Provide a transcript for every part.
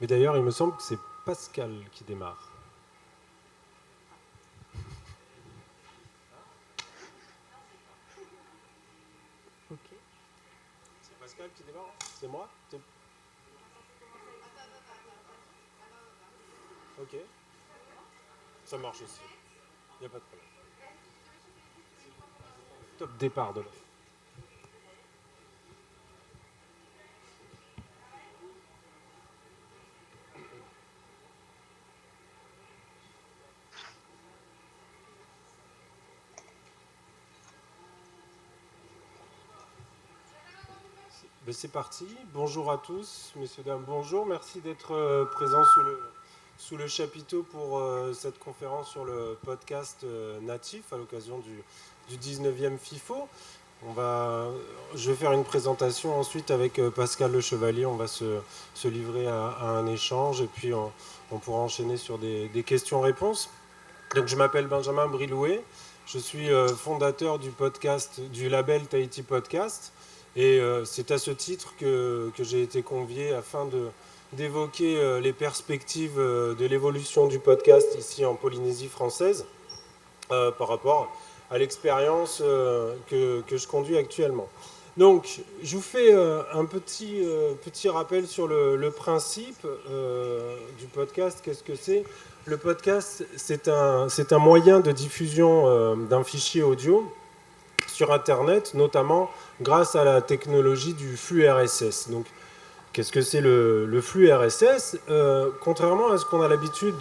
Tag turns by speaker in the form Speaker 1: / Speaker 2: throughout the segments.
Speaker 1: Mais d'ailleurs, il me semble que c'est Pascal qui démarre. Ok. C'est Pascal qui démarre? C'est moi? Ok. Ça marche aussi. Il n'y a pas de problème. Top départ de l'offre. Ben c'est parti. Bonjour à tous, messieurs, dames, bonjour. Merci d'être présents sous le chapiteau pour cette conférence sur le podcast natif à l'occasion du 19e FIFO. Je vais faire une présentation ensuite avec Pascal Le Chevalier. On va se livrer à un échange et puis on pourra enchaîner sur des questions-réponses. Donc, je m'appelle Benjamin Brilouet. Je suis fondateur du podcast, du label Tahiti Podcast. Et c'est à ce titre que j'ai été convié afin d'évoquer les perspectives de l'évolution du podcast ici en Polynésie française par rapport à l'expérience que je conduis actuellement. Donc, je vous fais un petit rappel sur le principe du podcast. Qu'est-ce que c'est? Le podcast, c'est un moyen de diffusion d'un fichier audio sur Internet, notamment grâce à la technologie du flux RSS. Donc, qu'est-ce que c'est le flux RSS? Contrairement à ce qu'on a l'habitude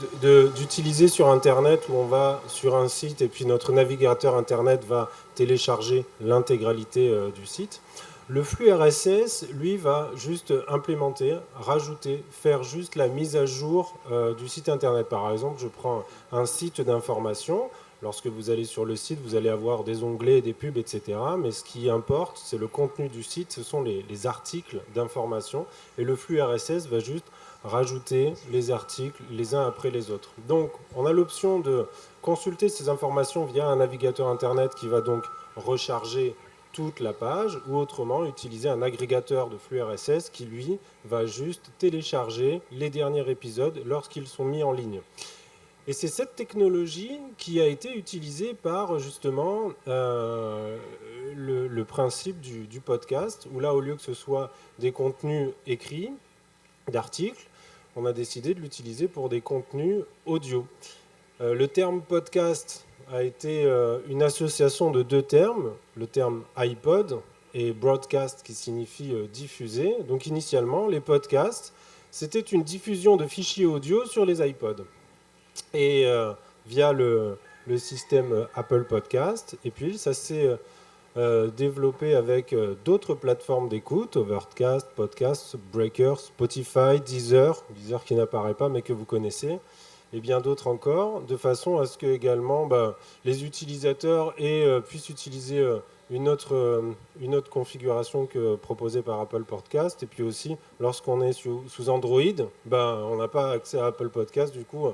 Speaker 1: d'utiliser sur Internet, où on va sur un site et puis notre navigateur Internet va télécharger l'intégralité du site, le flux RSS, lui, va juste implémenter, rajouter, faire juste la mise à jour du site Internet. Par exemple, je prends un site d'information. Lorsque vous allez sur le site, vous allez avoir des onglets, des pubs, etc. Mais ce qui importe, c'est le contenu du site, ce sont les articles d'information. Et le flux RSS va juste rajouter les articles les uns après les autres. Donc, on a l'option de consulter ces informations via un navigateur Internet qui va donc recharger toute la page, ou autrement utiliser un agrégateur de flux RSS qui, lui, va juste télécharger les derniers épisodes lorsqu'ils sont mis en ligne. Et c'est cette technologie qui a été utilisée par justement le principe du podcast, où là, au lieu que ce soit des contenus écrits, d'articles, on a décidé de l'utiliser pour des contenus audio. Le terme podcast a été une association de deux termes, le terme iPod et broadcast qui signifie diffuser. Donc initialement, les podcasts, c'était une diffusion de fichiers audio sur les iPods et via le système Apple Podcast. Et puis ça s'est développé avec d'autres plateformes d'écoute, Overcast, Podcast, Breaker, Spotify, Deezer qui n'apparaît pas mais que vous connaissez, et bien d'autres encore, de façon à ce que également les utilisateurs puissent utiliser une autre configuration que proposée par Apple Podcast. Et puis aussi, lorsqu'on est sous Android, on n'a pas accès à Apple Podcast, du coup,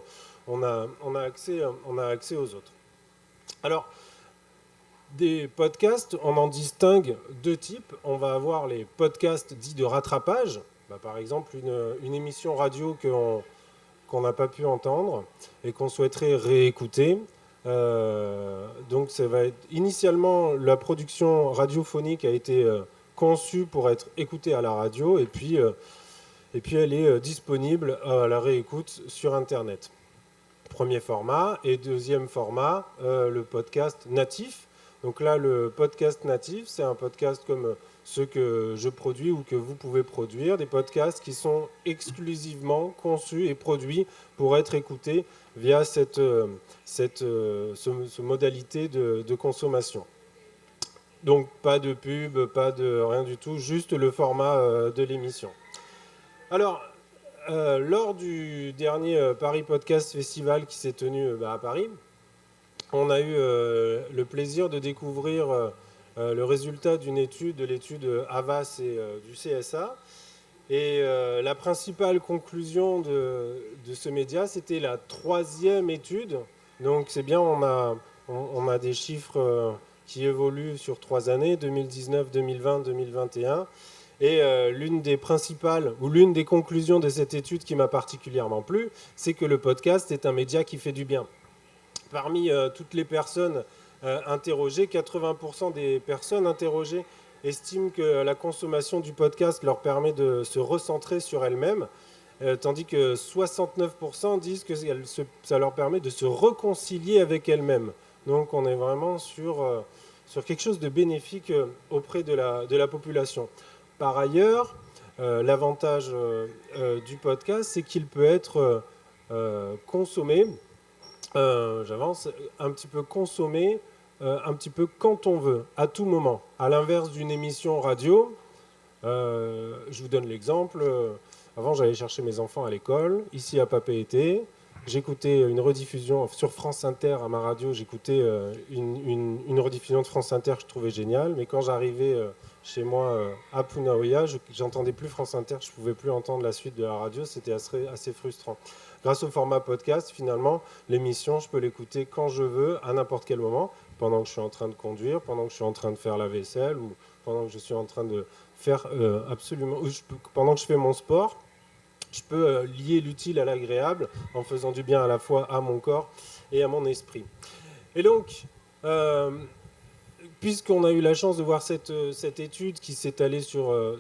Speaker 1: on a accès aux autres. Alors, des podcasts, on en distingue deux types. On va avoir les podcasts dits de rattrapage, par exemple une émission radio qu'on n'a pas pu entendre et qu'on souhaiterait réécouter. Donc ça va être initialement la production radiophonique a été conçue pour être écoutée à la radio et puis elle est disponible à la réécoute sur Internet. Premier format. Et deuxième format, le podcast natif. Donc là, le podcast natif, c'est un podcast comme ceux que je produis ou que vous pouvez produire, des podcasts qui sont exclusivement conçus et produits pour être écoutés via cette modalité de consommation. Donc pas de pub, pas de rien du tout, juste le format de l'émission. Alors, lors du dernier Paris Podcast Festival qui s'est tenu à Paris, on a eu le plaisir de découvrir le résultat d'une étude, de l'étude Havas et du CSA. Et la principale conclusion de ce média, c'était la troisième étude. Donc c'est bien, on a des chiffres qui évoluent sur 3 années, 2019, 2020, 2021. Et l'une des principales, ou l'une des conclusions de cette étude qui m'a particulièrement plu, c'est que le podcast est un média qui fait du bien. Parmi toutes les personnes interrogées, 80% des personnes interrogées estiment que la consommation du podcast leur permet de se recentrer sur elles-mêmes, tandis que 69% disent que ça leur permet de se réconcilier avec elles-mêmes. Donc on est vraiment sur quelque chose de bénéfique auprès de la population. Par ailleurs, l'avantage du podcast, c'est qu'il peut être consommé, j'avance, un petit peu consommé, un petit peu quand on veut, à tout moment. À l'inverse d'une émission radio, je vous donne l'exemple. Avant, j'allais chercher mes enfants à l'école, ici à Papeete. J'écoutais une rediffusion sur France Inter à ma radio. J'écoutais une rediffusion de France Inter que je trouvais géniale. Mais quand j'arrivais chez moi à Punaoya, j'entendais plus France Inter. Je ne pouvais plus entendre la suite de la radio. C'était assez frustrant. Grâce au format podcast, finalement, l'émission, je peux l'écouter quand je veux, à n'importe quel moment, pendant que je suis en train de conduire, pendant que je suis en train de faire la vaisselle ou pendant que je suis en train de faire pendant que je fais mon sport. Je peux lier l'utile à l'agréable en faisant du bien à la fois à mon corps et à mon esprit. Et donc, puisqu'on a eu la chance de voir cette étude qui s'est allée sur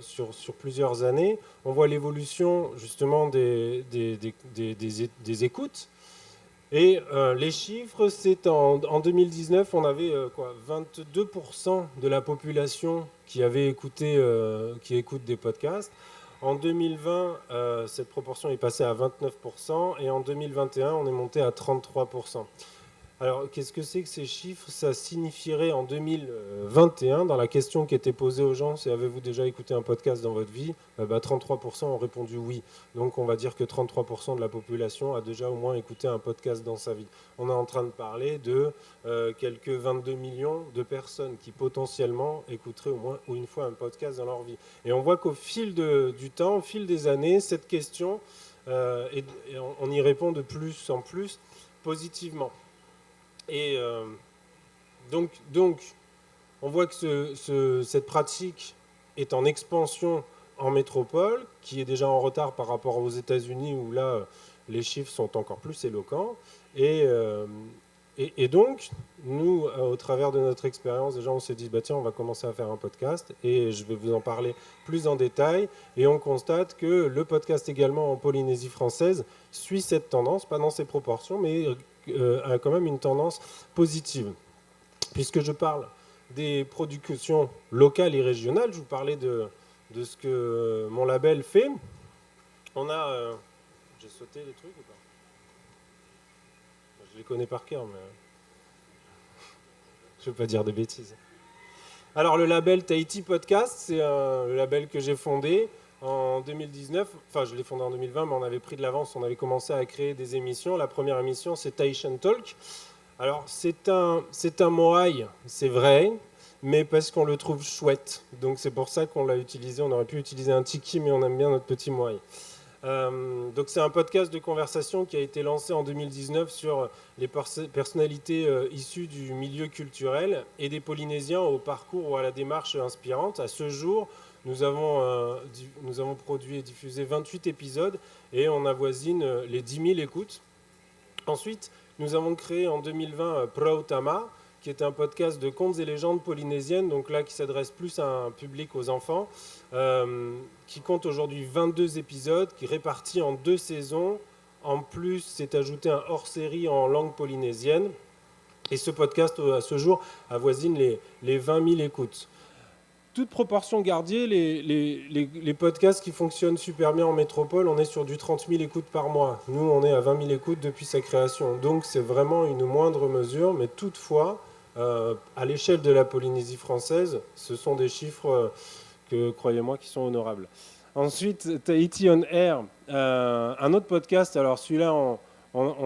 Speaker 1: plusieurs années, on voit l'évolution justement des écoutes. Et les chiffres, c'est en 2019, on avait 22% de la population qui écoute des podcasts. En 2020, cette proportion est passée à 29% et en 2021, on est monté à 33%. Alors, qu'est-ce que c'est que ces chiffres? Ça signifierait en 2021, dans la question qui était posée aux gens, c'est avez-vous déjà écouté un podcast dans votre vie? 33% ont répondu oui. Donc, on va dire que 33% de la population a déjà au moins écouté un podcast dans sa vie. On est en train de parler de quelques 22 millions de personnes qui potentiellement écouteraient au moins ou une fois un podcast dans leur vie. Et on voit qu'au fil du temps, au fil des années, cette question, et on y répond de plus en plus positivement. Et donc, on voit que cette pratique est en expansion en métropole, qui est déjà en retard par rapport aux États-Unis, où là, les chiffres sont encore plus éloquents. Et donc, nous, au travers de notre expérience, déjà, on s'est dit, bah, tiens, on va commencer à faire un podcast, et je vais vous en parler plus en détail. Et on constate que le podcast également en Polynésie française suit cette tendance, pas dans ses proportions, mais a quand même une tendance positive. Puisque je parle des productions locales et régionales, je vous parlais de ce que mon label fait. On a... j'ai sauté les trucs ou pas? Je les connais par cœur, mais je ne veux pas dire de bêtises. Alors le label Tahiti Podcast, c'est le label que j'ai fondé en 2019. Enfin, je l'ai fondé en 2020, mais on avait pris de l'avance, on avait commencé à créer des émissions. La première émission, c'est Tahitian Talk. Alors, c'est un moai, c'est vrai, mais parce qu'on le trouve chouette. Donc, c'est pour ça qu'on l'a utilisé. On aurait pu utiliser un tiki, mais on aime bien notre petit moai. Donc, c'est un podcast de conversation qui a été lancé en 2019 sur les personnalités issues du milieu culturel et des Polynésiens au parcours ou à la démarche inspirante. À ce jour, nous avons produit et diffusé 28 épisodes et on avoisine les 10 000 écoutes. Ensuite, nous avons créé en 2020 Prautama, qui est un podcast de contes et légendes polynésiennes, donc là qui s'adresse plus à un public aux enfants, qui compte aujourd'hui 22 épisodes, qui est réparti en 2 saisons. En plus, c'est ajouté un hors-série en langue polynésienne. Et ce podcast, à ce jour, avoisine les 20 000 écoutes. Toute proportion gardée, les podcasts qui fonctionnent super bien en métropole, on est sur du 30 000 écoutes par mois. Nous, on est à 20 000 écoutes depuis sa création. Donc, c'est vraiment une moindre mesure, mais toutefois, à l'échelle de la Polynésie française, ce sont des chiffres que, croyez-moi, qui sont honorables. Ensuite, Tahiti on Air, un autre podcast. Alors, celui-là,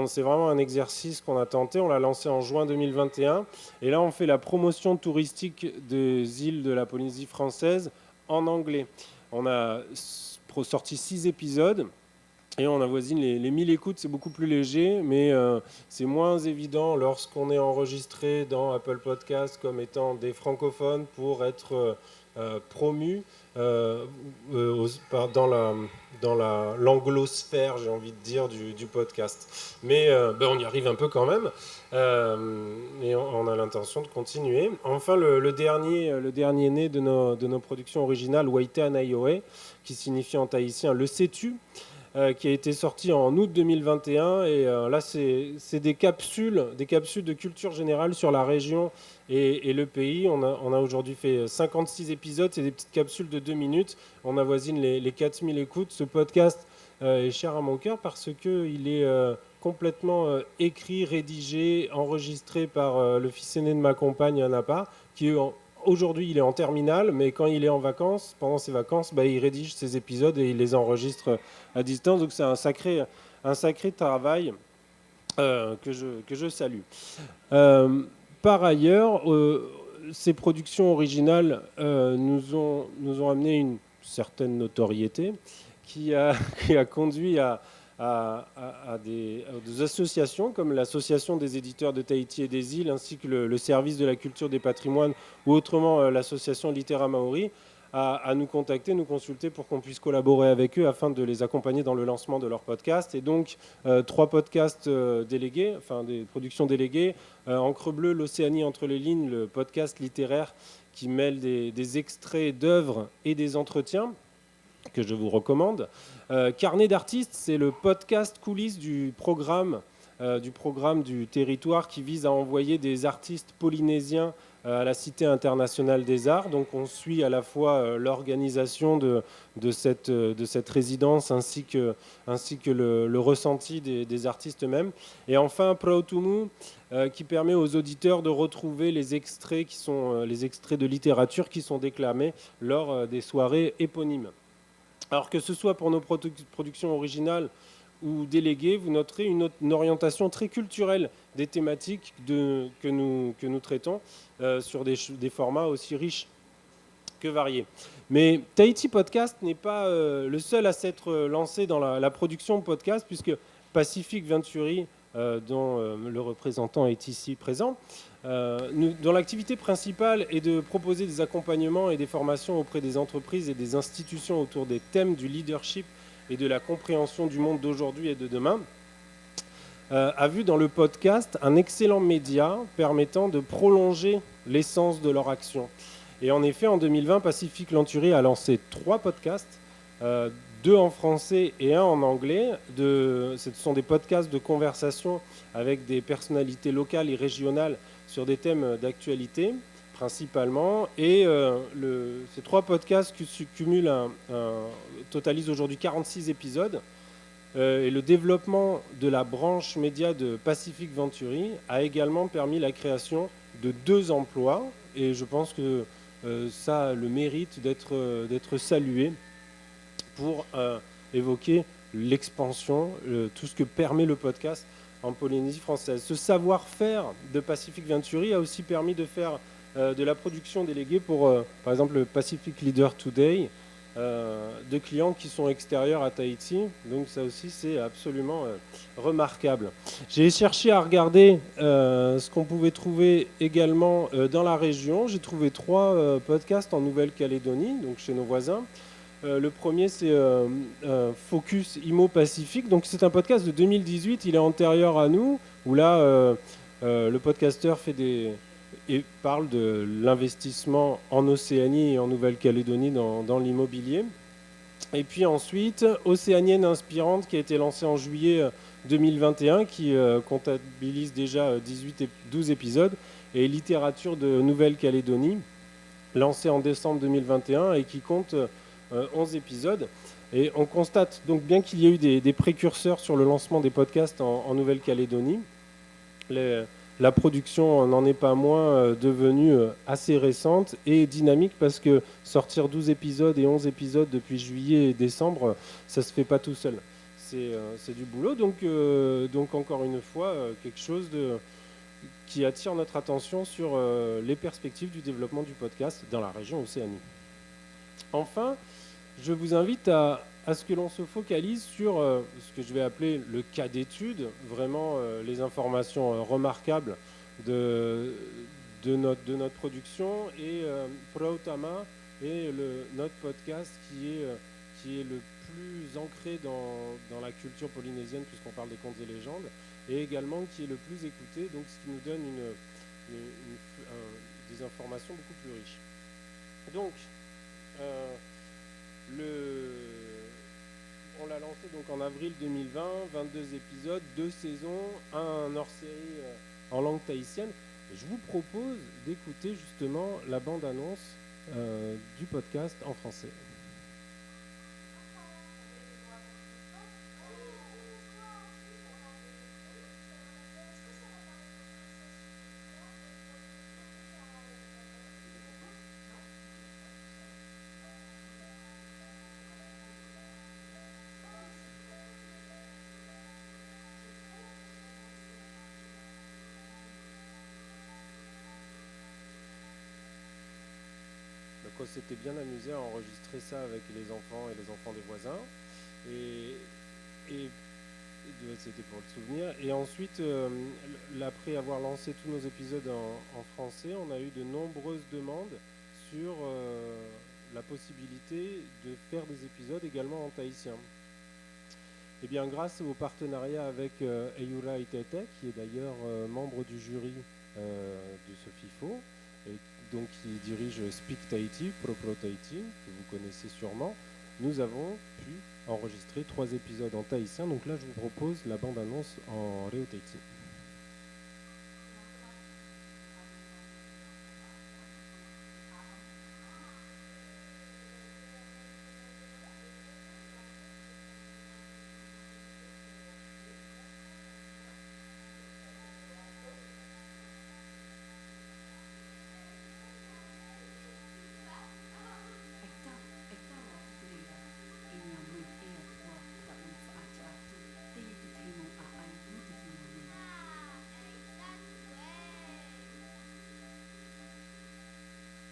Speaker 1: c'est vraiment un exercice qu'on a tenté. On l'a lancé en juin 2021. Et là, on fait la promotion touristique des îles de la Polynésie française en anglais. On a sorti 6 épisodes et on avoisine les 1000 écoutes. C'est beaucoup plus léger, mais c'est moins évident lorsqu'on est enregistré dans Apple Podcasts comme étant des francophones pour être promu. dans l'anglosphère, j'ai envie de dire, du podcast. Mais on y arrive un peu quand même, et on a l'intention de continuer. Enfin, le dernier né de nos productions originales, Waite Anayoe, qui signifie en tahitien le sais-tu, qui a été sorti en août 2021. Et là, c'est des capsules de culture générale sur la région et le pays. On a aujourd'hui fait 56 épisodes. C'est des petites capsules de 2 minutes. On avoisine les 4000 écoutes. Ce podcast est cher à mon cœur parce qu'il est complètement écrit, rédigé, enregistré par le fils aîné de ma compagne, Anapa, qui aujourd'hui, il est en terminale, mais quand il est en vacances, pendant ses vacances, il rédige ses épisodes et il les enregistre à distance. Donc c'est un sacré travail que je salue. Par ailleurs, ces productions originales nous ont amené une certaine notoriété qui a conduit à des associations comme l'Association des éditeurs de Tahiti et des îles, ainsi que le Service de la culture des patrimoines, ou autrement l'Association Littéra Maori, à nous contacter, nous consulter pour qu'on puisse collaborer avec eux afin de les accompagner dans le lancement de leur podcast. Et donc, 3 podcasts délégués, enfin des productions déléguées, Encre bleue, l'Océanie entre les lignes, le podcast littéraire qui mêle des extraits d'œuvres et des entretiens, que je vous recommande. Carnet d'artistes, c'est le podcast coulisses du programme du territoire qui vise à envoyer des artistes polynésiens à la Cité internationale des arts. Donc on suit à la fois l'organisation de cette résidence ainsi que le ressenti des artistes eux-mêmes. Et enfin, Prautumu, qui permet aux auditeurs de retrouver les extraits qui sont les extraits de littérature qui sont déclamés lors des soirées éponymes. Alors que ce soit pour nos productions originales ou déléguées, vous noterez une orientation très culturelle des thématiques que nous traitons sur des formats aussi riches que variés. Mais Tahiti Podcast n'est pas le seul à s'être lancé dans la production de podcast, puisque Pacific Venturi, dont le représentant est ici présent, dont l'activité principale est de proposer des accompagnements et des formations auprès des entreprises et des institutions autour des thèmes du leadership et de la compréhension du monde d'aujourd'hui et de demain, a vu dans le podcast un excellent média permettant de prolonger l'essence de leur action. Et en effet, en 2020, Pacific Venturi a lancé 3 podcasts, 2 en français et 1 en anglais. Ce sont des podcasts de conversation avec des personnalités locales et régionales sur des thèmes d'actualité principalement. Et ces 3 podcasts totalisent aujourd'hui 46 épisodes. Et le développement de la branche média de Pacific Venturi a également permis la création de 2 emplois. Et je pense que ça a le mérite d'être salué pour évoquer l'expansion, tout ce que permet le podcast en Polynésie française. Ce savoir-faire de Pacific Venturi a aussi permis de faire de la production déléguée pour, par exemple, le Pacific Leader Today, de clients qui sont extérieurs à Tahiti. Donc ça aussi, c'est absolument remarquable. J'ai cherché à regarder ce qu'on pouvait trouver également dans la région. J'ai trouvé 3 podcasts en Nouvelle-Calédonie, donc chez nos voisins. Le premier, c'est Focus Imo Pacifique. Donc, c'est un podcast de 2018. Il est antérieur à nous, où là, le podcasteur parle de l'investissement en Océanie et en Nouvelle-Calédonie dans l'immobilier. Et puis ensuite, Océanienne Inspirante, qui a été lancée en juillet 2021, qui comptabilise déjà 12 épisodes, et Littérature de Nouvelle-Calédonie, lancée en décembre 2021 et qui compte 11 épisodes. Et on constate donc bien qu'il y a eu des précurseurs sur le lancement des podcasts en Nouvelle-Calédonie. La production n'en est pas moins devenue assez récente et dynamique, parce que sortir 12 épisodes et 11 épisodes depuis juillet et décembre, ça ne se fait pas tout seul. C'est du boulot, donc encore une fois, quelque chose qui attire notre attention sur les perspectives du développement du podcast dans la région Océanie. Enfin, je vous invite à ce que l'on se focalise sur ce que je vais appeler le cas d'étude, vraiment les informations remarquables de notre production. Et Prautama et notre podcast qui est le plus ancré dans la culture polynésienne, puisqu'on parle des contes et légendes, et également qui est le plus écouté, donc ce qui nous donne des informations beaucoup plus riches. Donc, on l'a lancé donc en avril 2020, 22 épisodes, 2 saisons, un hors-série en langue tahitienne. Et je vous propose d'écouter justement la bande-annonce du podcast en français. Donc on s'était bien amusé à enregistrer ça avec les enfants et les enfants des voisins. Et c'était pour le souvenir. Et ensuite, après avoir lancé tous nos épisodes en français, on a eu de nombreuses demandes sur la possibilité de faire des épisodes également en tahitien. Et bien, grâce au partenariat avec Eyura Itete, qui est d'ailleurs membre du jury de ce FIFO, et donc qui dirige Speak Tahiti, Propro Tahiti, que vous connaissez sûrement, nous avons pu enregistrer 3 épisodes en tahitien. Donc là, je vous propose la bande-annonce en Reo Tahiti.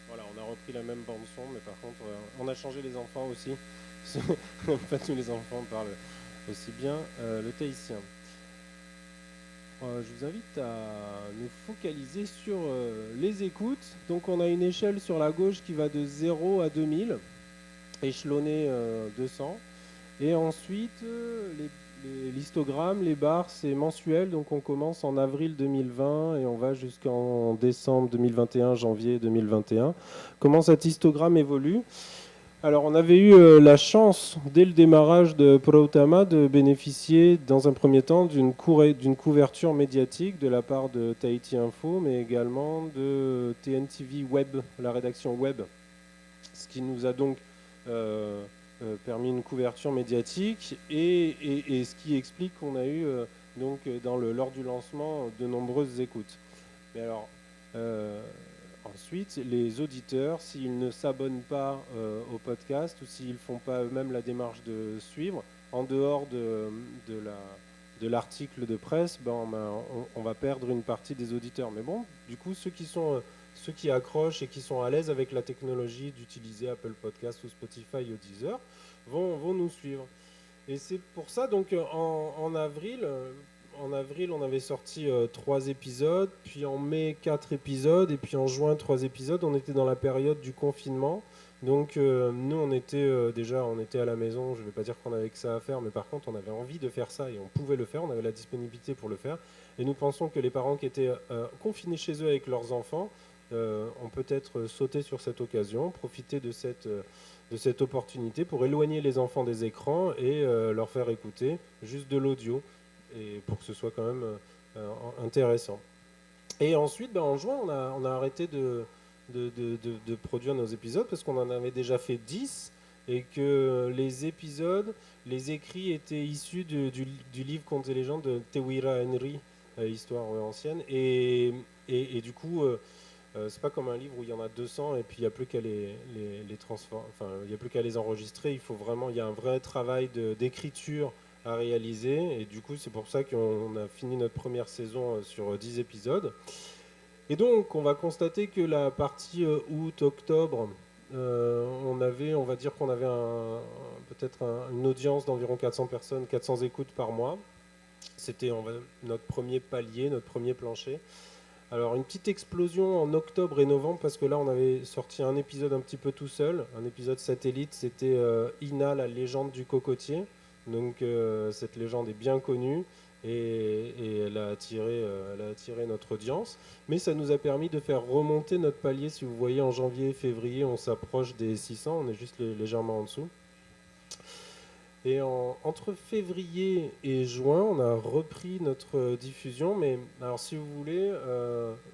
Speaker 1: Voilà, on a repris la même bande son, mais par contre, on a changé les enfants aussi. Pas tous les enfants parlent aussi bien le tahitien. Je vous invite à nous focaliser sur les écoutes. Donc on a une échelle sur la gauche qui va de 0 à 2000, échelonné 200. Et ensuite, l'histogramme, les barres, c'est mensuel. Donc on commence en avril 2020 et on va jusqu'en décembre 2021, janvier 2021. Comment cet histogramme évolue? Alors, on avait eu la chance, dès le démarrage de Proutama, de bénéficier, dans un premier temps, d'une couverture médiatique de la part de Tahiti Info, mais également de TNTV Web, la rédaction web. Ce qui nous a donc permis une couverture médiatique et ce qui explique qu'on a eu, lors du lancement, de nombreuses écoutes. Mais alors, ensuite, les auditeurs, s'ils ne s'abonnent pas au podcast ou s'ils ne font pas eux-mêmes la démarche de suivre, en dehors de l'article de presse, on va perdre une partie des auditeurs. Mais bon, du coup, ceux qui accrochent et qui sont à l'aise avec la technologie d'utiliser Apple Podcast ou Spotify ou Deezer vont nous suivre. Et c'est pour ça, donc, en avril, on avait sorti 3 épisodes, puis en mai 4 épisodes, et puis en juin 3 épisodes. On était dans la période du confinement. Donc nous, on était à la maison. Je ne vais pas dire qu'on avait que ça à faire, mais par contre, on avait envie de faire ça et on pouvait le faire. On avait la disponibilité pour le faire. Et nous pensons que les parents qui étaient confinés chez eux avec leurs enfants ont peut-être sauté sur cette occasion, profité de cette opportunité pour éloigner les enfants des écrans et leur faire écouter juste de l'audio, et pour que ce soit quand même intéressant. Et ensuite, en juin, on a arrêté de produire nos épisodes parce qu'on en avait déjà fait 10 et que les épisodes, les écrits étaient issus du livre Contes et légendes de Tewira Henry, Histoire ancienne. Et du coup, c'est pas comme un livre où il y en a 200 et puis il n'y a plus qu'à les transformer, enfin, il y a plus qu'à les enregistrer. Il y a un vrai travail d'écriture à réaliser. Et du coup, c'est pour ça qu'on a fini notre première saison sur 10 épisodes. Et donc, on va constater que la partie août-octobre, on va dire qu'on avait peut-être une audience d'environ 400 personnes, 400 écoutes par mois. C'était notre premier palier, notre premier plancher. Alors une petite explosion en octobre et novembre parce que là on avait sorti un épisode un petit peu tout seul, un épisode satellite, c'était Ina, la légende du cocotier. Donc cette légende est bien connue et elle a attiré notre audience. Mais ça nous a permis de faire remonter notre palier. Si vous voyez en janvier, février, on s'approche des 600, on est juste légèrement en dessous. Et entre février et juin, on a repris notre diffusion. Mais alors, si vous voulez,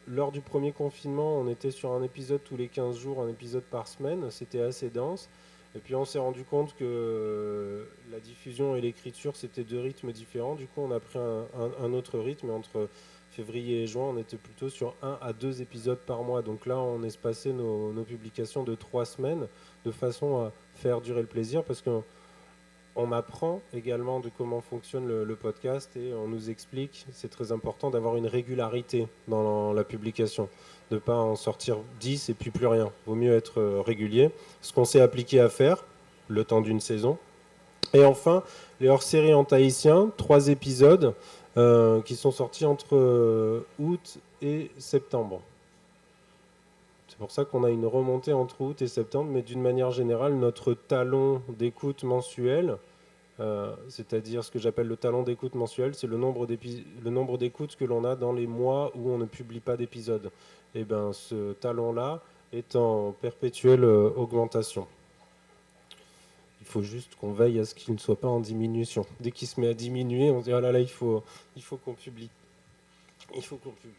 Speaker 1: lors du premier confinement, on était sur un épisode tous les 15 jours, un épisode par semaine. C'était assez dense. Et puis, on s'est rendu compte que la diffusion et l'écriture, c'était deux rythmes différents. Du coup, on a pris un autre rythme. Et entre février et juin, on était plutôt sur 1 à 2 épisodes par mois. Donc là, on espacé nos publications de 3 semaines de façon à faire durer le plaisir. Parce que on apprend également de comment fonctionne le podcast et on nous explique, c'est très important d'avoir une régularité dans la publication, de ne pas en sortir 10 et puis plus rien. Vaut mieux être régulier. Ce qu'on s'est appliqué à faire, le temps d'une saison. Et enfin, les hors-séries en tahitien, 3 épisodes qui sont sortis entre août et septembre. C'est pour ça qu'on a une remontée entre août et septembre, mais d'une manière générale, notre talon d'écoute mensuel, c'est-à-dire ce que j'appelle le talent d'écoute mensuel, c'est le nombre d'écoutes que l'on a dans les mois où on ne publie pas d'épisode. Et bien ce talon-là est en perpétuelle augmentation. Il faut juste qu'on veille à ce qu'il ne soit pas en diminution. Dès qu'il se met à diminuer, on se dit ah là là, il faut qu'on publie. Il faut qu'on publie.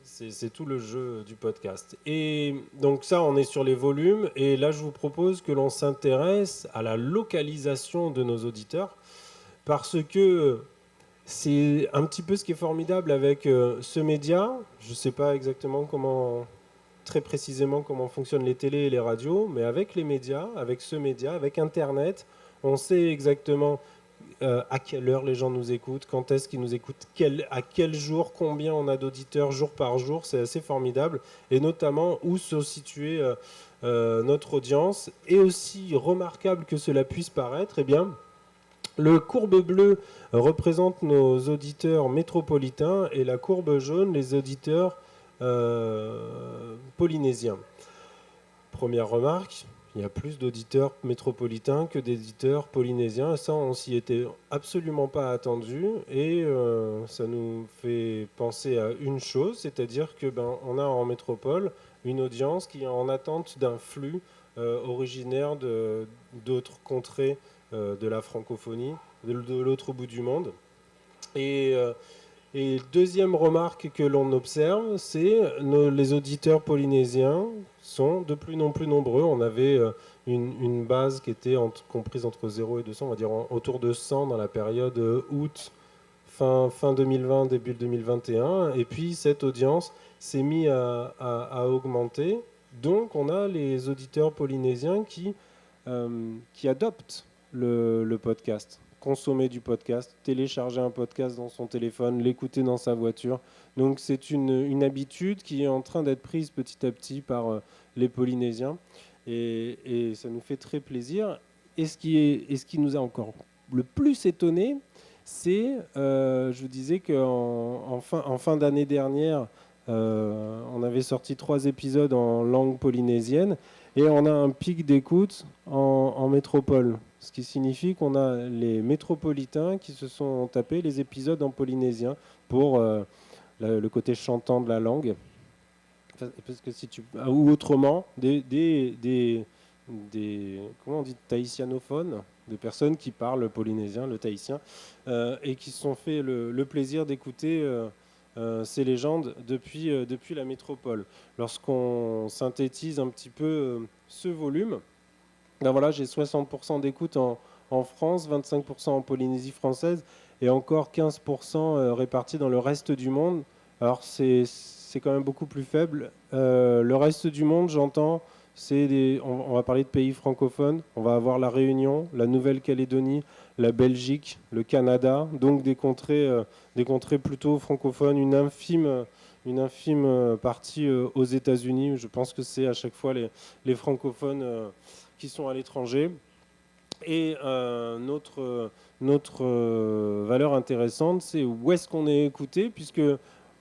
Speaker 1: C'est tout le jeu du podcast. Et donc ça, on est sur les volumes. Et là, je vous propose que l'on s'intéresse à la localisation de nos auditeurs. Parce que c'est un petit peu ce qui est formidable avec ce média. Je ne sais pas exactement très précisément comment fonctionnent les télés et les radios, mais avec les médias, avec ce média, avec Internet, on sait exactement à quelle heure les gens nous écoutent, quand est-ce qu'ils nous écoutent, à quel jour, combien on a d'auditeurs jour par jour, c'est assez formidable, et notamment où se situer notre audience, et aussi remarquable que cela puisse paraître, eh bien, le courbe bleue représente nos auditeurs métropolitains et la courbe jaune les auditeurs polynésiens. Première remarque, il y a plus d'auditeurs métropolitains que d'éditeurs polynésiens. Ça, on s'y était absolument pas attendu et ça nous fait penser à une chose, c'est-à-dire que on a en métropole une audience qui est en attente d'un flux originaire d'autres contrées de la francophonie, de l'autre bout du monde. Et deuxième remarque que l'on observe, c'est les auditeurs polynésiens sont de plus en plus nombreux. On avait une base qui était comprise entre 0 et 200, on va dire autour de 100 dans la période août, fin 2020, début 2021. Et puis cette audience s'est mise à augmenter. Donc on a les auditeurs polynésiens qui adoptent le podcast, consommer du podcast, télécharger un podcast dans son téléphone, l'écouter dans sa voiture. Donc c'est une habitude qui est en train d'être prise petit à petit par les Polynésiens et ça nous fait très plaisir. Et ce qui nous a encore le plus étonné, c'est, je vous disais qu'en fin d'année dernière, on avait sorti 3 épisodes en langue polynésienne et on a un pic d'écoute en métropole. Ce qui signifie qu'on a les métropolitains qui se sont tapés les épisodes en polynésien pour le côté chantant de la langue. Parce que ou autrement, comment on dit, tahitianophones, des personnes qui parlent polynésien, le tahitien, et qui se sont fait le plaisir d'écouter ces légendes depuis la métropole. Lorsqu'on synthétise un petit peu ce volume, ben voilà, j'ai 60% d'écoute en France, 25% en Polynésie française et encore 15% répartis dans le reste du monde. Alors c'est quand même beaucoup plus faible. Le reste du monde, j'entends, on va parler de pays francophones. On va avoir la Réunion, la Nouvelle-Calédonie, la Belgique, le Canada, donc des contrées plutôt francophones, une infime partie aux États-Unis. Je pense que c'est à chaque fois les francophones qui sont à l'étranger. Et notre valeur intéressante, c'est où est-ce qu'on est écouté, puisque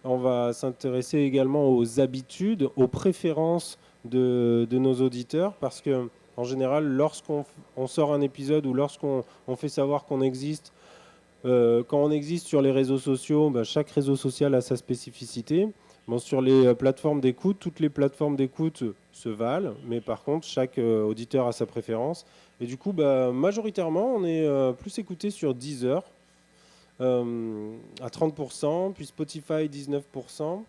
Speaker 1: on va s'intéresser également aux habitudes, aux préférences de nos auditeurs, parce que en général, lorsqu'on sort un épisode ou lorsqu'on fait savoir qu'on existe, quand on existe sur les réseaux sociaux, chaque réseau social a sa spécificité. Bon, sur les plateformes d'écoute, toutes les plateformes d'écoute se valent, mais par contre, chaque auditeur a sa préférence. Et du coup, majoritairement, on est plus écouté sur Deezer à 30%, puis Spotify 19%.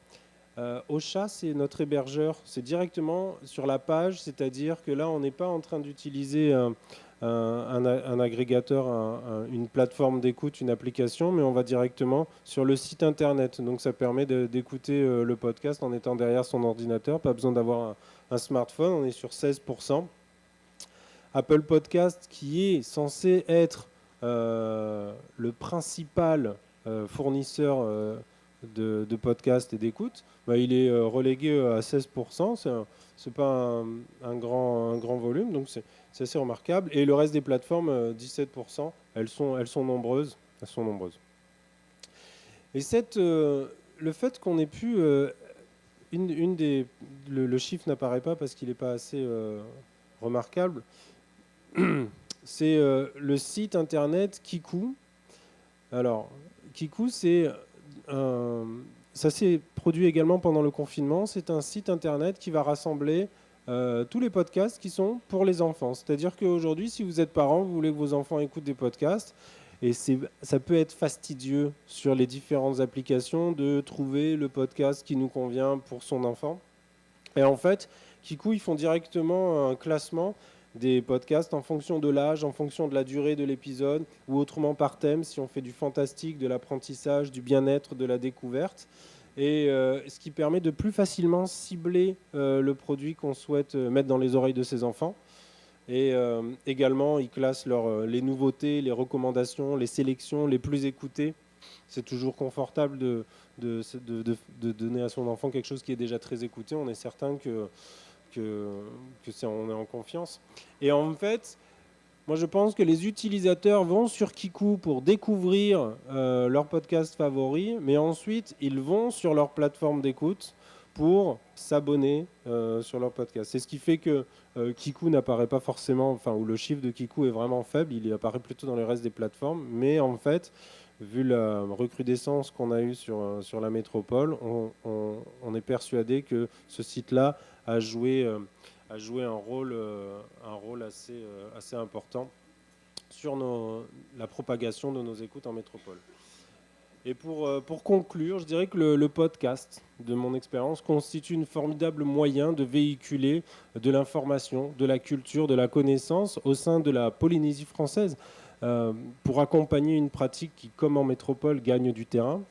Speaker 1: Ocha, c'est notre hébergeur. C'est directement sur la page, c'est-à-dire que là, on n'est pas en train d'utiliser un agrégateur, une plateforme d'écoute, une application, mais on va directement sur le site internet. Donc ça permet d'écouter le podcast en étant derrière son ordinateur. Pas besoin d'avoir un smartphone. On est sur 16%. Apple Podcast, qui est censé être le principal fournisseur de podcasts et d'écoute, il est relégué à 16%. C'est pas un grand volume, donc c'est assez remarquable. Et le reste des plateformes, 17%, elles sont nombreuses. Elles sont nombreuses. Et le fait qu'on ait pu... le chiffre n'apparaît pas parce qu'il n'est pas assez remarquable. C'est le site internet Kiku. Alors, Kiku, ça s'est produit également pendant le confinement. C'est un site internet qui va rassembler tous les podcasts qui sont pour les enfants. C'est-à-dire qu'aujourd'hui, si vous êtes parent, vous voulez que vos enfants écoutent des podcasts, et ça peut être fastidieux sur les différentes applications de trouver le podcast qui nous convient pour son enfant. Et en fait, Kiku, ils font directement un classement des podcasts en fonction de l'âge, en fonction de la durée de l'épisode, ou autrement par thème, si on fait du fantastique, de l'apprentissage, du bien-être, de la découverte. Et ce qui permet de plus facilement cibler le produit qu'on souhaite mettre dans les oreilles de ses enfants. Et également, ils classent les nouveautés, les recommandations, les sélections les plus écoutées. C'est toujours confortable de donner à son enfant quelque chose qui est déjà très écouté. On est certain on est en confiance. Et en fait, moi je pense que les utilisateurs vont sur Kiku pour découvrir leur podcast favori, mais ensuite ils vont sur leur plateforme d'écoute pour s'abonner sur leur podcast. C'est ce qui fait que Kiku n'apparaît pas forcément, ou le chiffre de Kiku est vraiment faible, il apparaît plutôt dans le reste des plateformes, mais en fait, vu la recrudescence qu'on a eue sur la métropole, on est persuadé que ce site-là a joué un rôle assez important sur la propagation de nos écoutes en métropole. Et pour conclure, je dirais que le podcast, de mon expérience, constitue un formidable moyen de véhiculer de l'information, de la culture, de la connaissance au sein de la Polynésie française, pour accompagner une pratique qui, comme en métropole, gagne du terrain,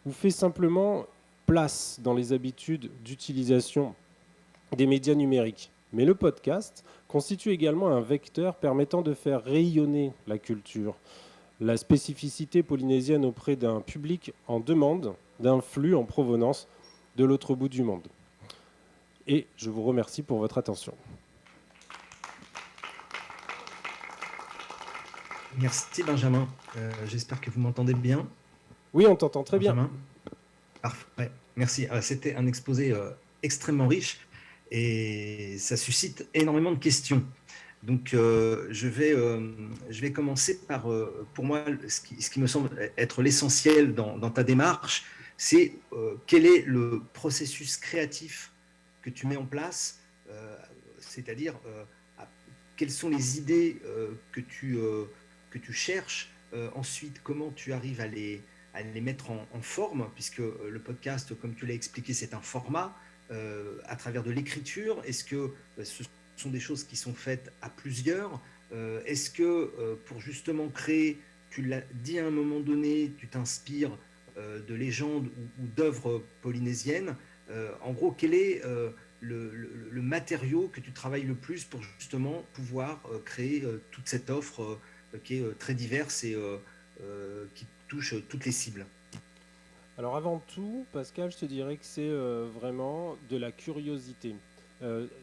Speaker 1: ou fait simplement place dans les habitudes d'utilisation des médias numériques. Mais le podcast constitue également un vecteur permettant de faire rayonner la culture, la spécificité polynésienne auprès d'un public en demande, d'un flux en provenance de l'autre bout du monde. Et je vous remercie pour votre attention.
Speaker 2: Merci Benjamin. J'espère que vous m'entendez bien.
Speaker 1: Oui, on t'entend très
Speaker 2: Benjamin.
Speaker 1: bien.
Speaker 2: Parfait. Merci. C'était un exposé extrêmement riche et ça suscite énormément de questions. Donc, je vais commencer par, pour moi, ce qui me semble être l'essentiel dans ta démarche, c'est quel est le processus créatif que tu mets en place, c'est-à-dire quelles sont les idées que tu cherches, ensuite comment tu arrives à les mettre en forme, puisque le podcast, comme tu l'as expliqué, c'est un format à travers de l'écriture. Est-ce que ce sont des choses qui sont faites à plusieurs? Est-ce que pour justement créer, tu l'as dit à un moment donné, tu t'inspires de légendes ou d'œuvres polynésiennes? En gros, quel est le matériau que tu travailles le plus pour justement pouvoir créer toute cette offre qui est très diverse et qui touche toutes les cibles?
Speaker 1: Alors avant tout, Pascal, je te dirais que c'est vraiment de la curiosité.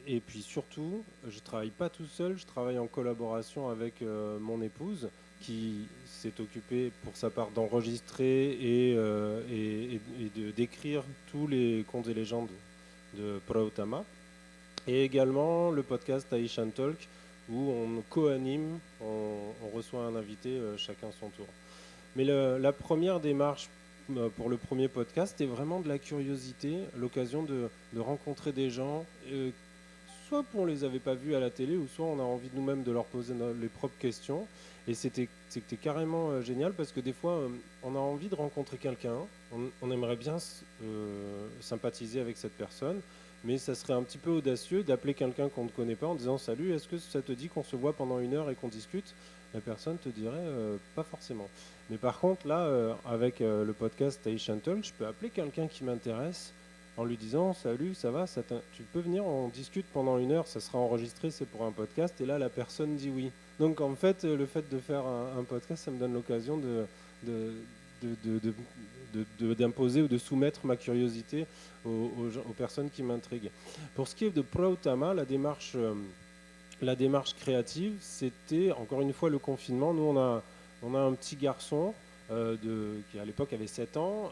Speaker 1: Et puis surtout, je ne travaille pas tout seul, je travaille en collaboration avec mon épouse, qui s'est occupé pour sa part d'enregistrer et d'écrire tous les contes et légendes de Prautama. Et également le podcast Aishan Talk, où on co-anime, on reçoit un invité chacun son tour. Mais la première démarche pour le premier podcast est vraiment de la curiosité, l'occasion de rencontrer des gens, soit on ne les avait pas vus à la télé, ou soit on a envie de nous-mêmes de leur poser les propres questions. Et c'était carrément génial, parce que des fois, on a envie de rencontrer quelqu'un, on aimerait bien sympathiser avec cette personne, mais ça serait un petit peu audacieux d'appeler quelqu'un qu'on ne connaît pas en disant « Salut, est-ce que ça te dit qu'on se voit pendant 1 heure et qu'on discute ?» La personne te dirait pas forcément. Mais par contre, là, avec le podcast Aishan Talk, je peux appeler quelqu'un qui m'intéresse en lui disant « Salut, ça va, tu peux venir, on discute pendant 1 heure, ça sera enregistré, c'est pour un podcast. » Et là, la personne dit oui. Donc en fait, le fait de faire un podcast, ça me donne l'occasion d'imposer ou de soumettre ma curiosité aux personnes qui m'intriguent. Pour ce qui est de Prautama, la démarche créative, c'était encore une fois le confinement. Nous, on a un petit garçon qui à l'époque avait 7 ans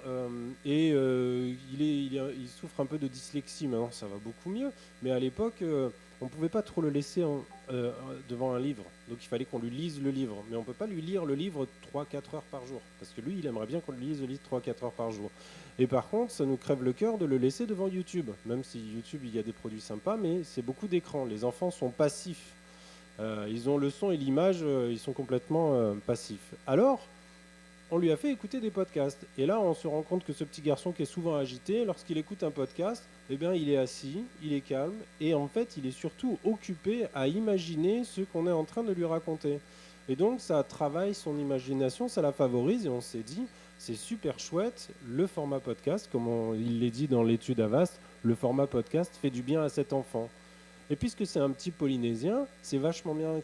Speaker 1: et il souffre un peu de dyslexie. Maintenant, ça va beaucoup mieux. Mais à l'époque, on ne pouvait pas trop le laisser devant un livre. Donc il fallait qu'on lui lise le livre. Mais on ne peut pas lui lire le livre 3-4 heures par jour. Parce que lui, il aimerait bien qu'on lui lise le livre 3-4 heures par jour. Et par contre, ça nous crève le cœur de le laisser devant YouTube. Même si YouTube, il y a des produits sympas, mais c'est beaucoup d'écran. Les enfants sont passifs. Ils ont le son et l'image, ils sont complètement passifs. Alors, on lui a fait écouter des podcasts. Et là, on se rend compte que ce petit garçon qui est souvent agité, lorsqu'il écoute un podcast, eh bien, il est assis, il est calme, et en fait, il est surtout occupé à imaginer ce qu'on est en train de lui raconter. Et donc, ça travaille son imagination, ça la favorise, et on s'est dit, c'est super chouette, le format podcast, comme il l'est dit dans l'étude Avast, le format podcast fait du bien à cet enfant. Et puisque c'est un petit Polynésien, c'est vachement bien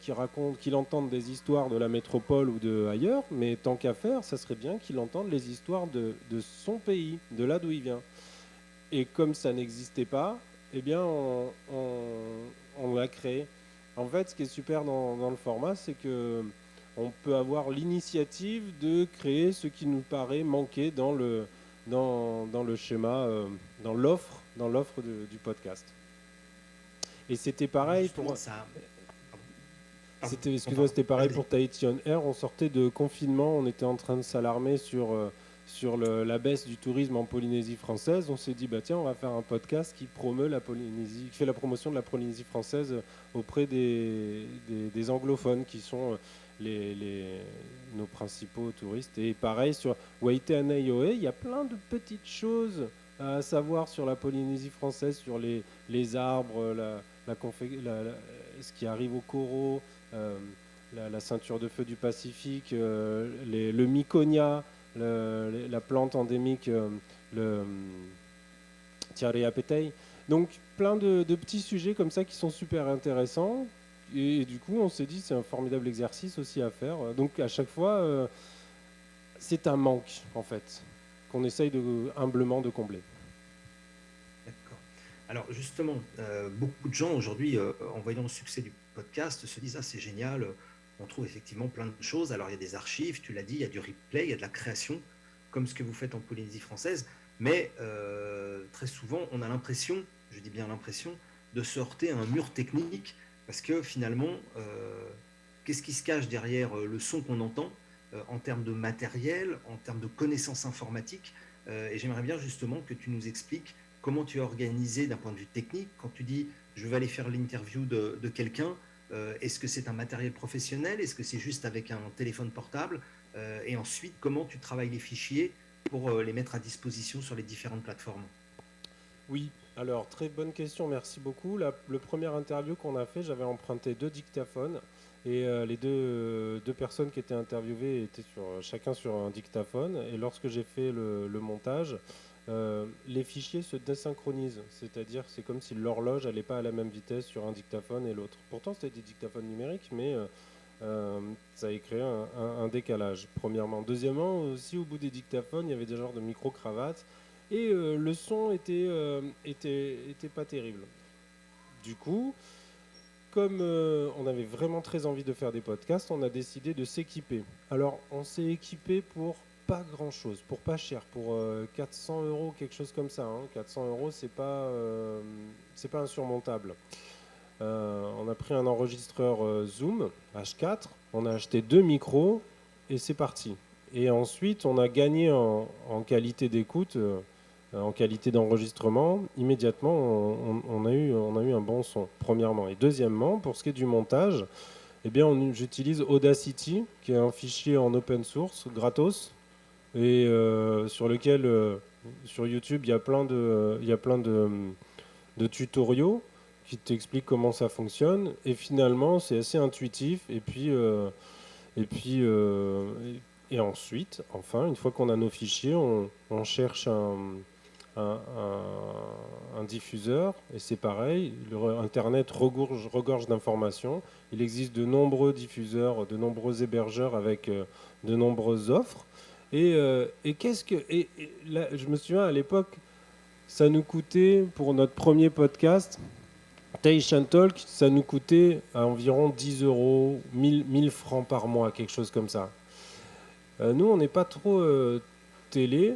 Speaker 1: qu'il entende des histoires de la métropole ou de ailleurs, mais tant qu'à faire, ça serait bien qu'il entende les histoires de son pays, de là d'où il vient. Et comme ça n'existait pas, eh bien, on l'a créé. En fait, ce qui est super dans le format, c'est que on peut avoir l'initiative de créer ce qui nous paraît manquer dans le schéma, dans l'offre du podcast. Et c'était pareil pour.
Speaker 2: Ça...
Speaker 1: C'était pareil pour Tahiti On Air. On sortait de confinement, on était en train de s'alarmer sur la baisse du tourisme en Polynésie française. On s'est dit, bah tiens, on va faire un podcast qui qui fait la promotion de la Polynésie française auprès des anglophones qui sont nos principaux touristes. Et pareil sur Waitanai'ohe, il y a plein de petites choses à savoir sur la Polynésie française, sur les arbres, ce qui arrive au coraux, la ceinture de feu du Pacifique, le Miconia, la plante endémique, le Tiarea petei. Donc plein de petits sujets comme ça qui sont super intéressants. Et du coup, on s'est dit c'est un formidable exercice aussi à faire. Donc à chaque fois, c'est un manque en fait qu'on essaye humblement de combler.
Speaker 2: D'accord. Alors justement, beaucoup de gens aujourd'hui, en voyant le succès du podcast, se disent « Ah, c'est génial, on trouve effectivement plein de choses. » Alors il y a des archives, tu l'as dit, il y a du replay, il y a de la création, comme ce que vous faites en Polynésie française. Mais très souvent, on a l'impression, je dis bien l'impression, de se heurter à un mur technique, parce que finalement, qu'est-ce qui se cache derrière le son qu'on entend en termes de matériel, en termes de connaissances informatiques. Et j'aimerais bien justement que tu nous expliques comment tu as organisé d'un point de vue technique. Quand tu dis je vais aller faire l'interview de quelqu'un, est-ce que c'est un matériel professionnel? Est-ce que c'est juste avec un téléphone portable? Et ensuite, comment tu travailles les fichiers pour les mettre à disposition sur les différentes plateformes?
Speaker 1: Oui, alors très bonne question, merci beaucoup. Le premier interview qu'on a fait, j'avais emprunté 2 dictaphones et les deux personnes qui étaient interviewées étaient chacun sur un dictaphone. Et lorsque j'ai fait le montage, les fichiers se désynchronisent, c'est-à-dire c'est comme si l'horloge n'allait pas à la même vitesse sur un dictaphone et l'autre. Pourtant c'était des dictaphones numériques, mais ça a créé un décalage, premièrement. Deuxièmement, aussi au bout des dictaphones, il y avait des genres de micro-cravates et le son était pas terrible. Du coup, comme on avait vraiment très envie de faire des podcasts, on a décidé de s'équiper. Alors, on s'est équipé pour pas grand-chose, pour pas cher, pour 400 euros, quelque chose comme ça. 400 euros, c'est pas insurmontable. On a pris un enregistreur Zoom H4, on a acheté 2 micros et c'est parti. Et ensuite, on a gagné en qualité d'écoute, en qualité d'enregistrement. Immédiatement, on a eu un bon son, premièrement. Et deuxièmement, pour ce qui est du montage, eh bien, j'utilise Audacity, qui est un fichier en open source, gratos, et sur lequel, sur YouTube, il y a plein de tutoriaux qui t'expliquent comment ça fonctionne. Et finalement, c'est assez intuitif. Et ensuite, enfin, une fois qu'on a nos fichiers, on cherche un- un diffuseur, et c'est pareil, Internet regorge d'informations. Il existe de nombreux diffuseurs, de nombreux hébergeurs avec de nombreuses offres. Et là, je me souviens à l'époque, ça nous coûtait pour notre premier podcast, Tation Talk, ça nous coûtait à environ 10 euros, 1000 francs par mois, quelque chose comme ça. Nous, on n'est pas trop télé.